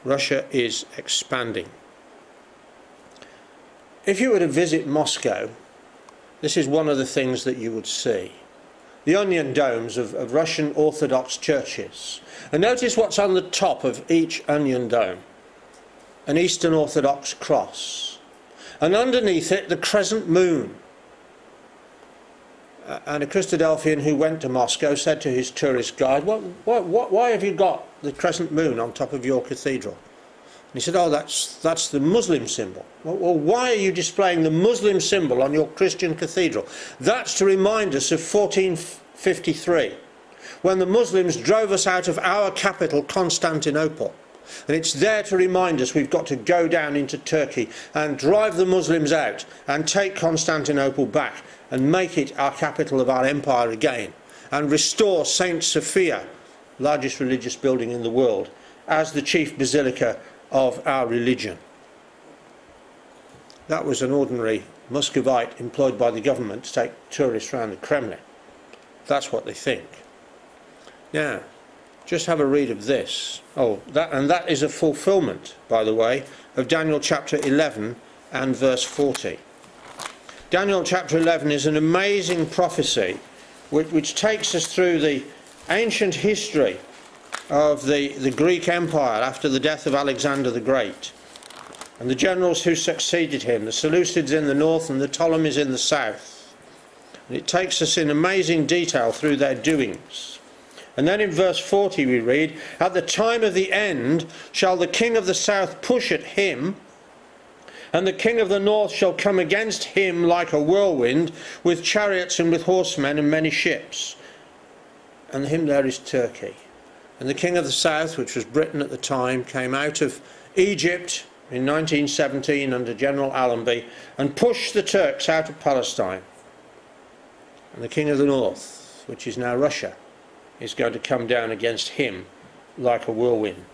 Russia is expanding. If you were to visit Moscow, this is one of the things that you would see. The onion domes of Russian Orthodox churches. And notice what's on the top of each onion dome. An Eastern Orthodox cross. And underneath it, the crescent moon. And a Christadelphian who went to Moscow said to his tourist guide, why have you got the crescent moon on top of your cathedral? And he said, oh, that's the Muslim symbol. Well, why are you displaying the Muslim symbol on your Christian cathedral? That's to remind us of 1453, when the Muslims drove us out of our capital, Constantinople. And it's there to remind us we've got to go down into Turkey and drive the Muslims out and take Constantinople back and make it our capital of our empire again, and restore Saint Sophia, largest religious building in the world, as the chief basilica of our religion. That was an ordinary Muscovite employed by the government to take tourists around the Kremlin. That's what they think. Now, just have a read of this. And that is a fulfillment, by the way, of Daniel chapter 11 and verse 40. Daniel chapter 11 is an amazing prophecy which takes us through the ancient history of the Greek Empire after the death of Alexander the Great, and the generals who succeeded him, the Seleucids in the north and the Ptolemies in the south. And it takes us in amazing detail through their doings. And then in verse 40 we read, at the time of the end shall the king of the south push at him, and the king of the north shall come against him like a whirlwind, with chariots and with horsemen and many ships. And him there is Turkey. And the king of the south, which was Britain at the time, came out of Egypt in 1917 under General Allenby and pushed the Turks out of Palestine. And the king of the north, which is now Russia, is going to come down against him like a whirlwind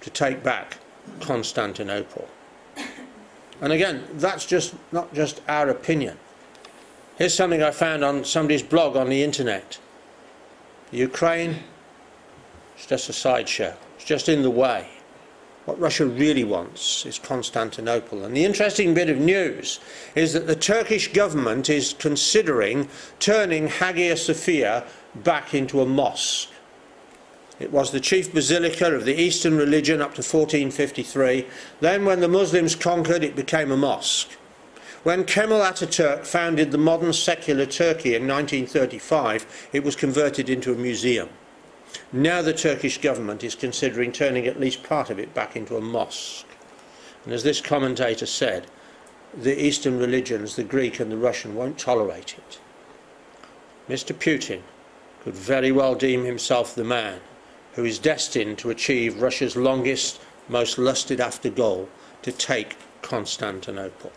to take back Constantinople. And again, that's not just our opinion. Here's something I found on somebody's blog on the internet. Ukraine, it's just a sideshow. It's just in the way. What Russia really wants is Constantinople. And the interesting bit of news is that the Turkish government is considering turning Hagia Sophia back into a mosque. It was the chief basilica of the Eastern religion up to 1453. Then when the Muslims conquered, it became a mosque. When Kemal Ataturk founded the modern secular Turkey in 1935, it was converted into a museum. Now the Turkish government is considering turning at least part of it back into a mosque. And as this commentator said, the Eastern religions, the Greek and the Russian, won't tolerate it. Mr. Putin could very well deem himself the man who is destined to achieve Russia's longest, most lusted after goal, to take Constantinople.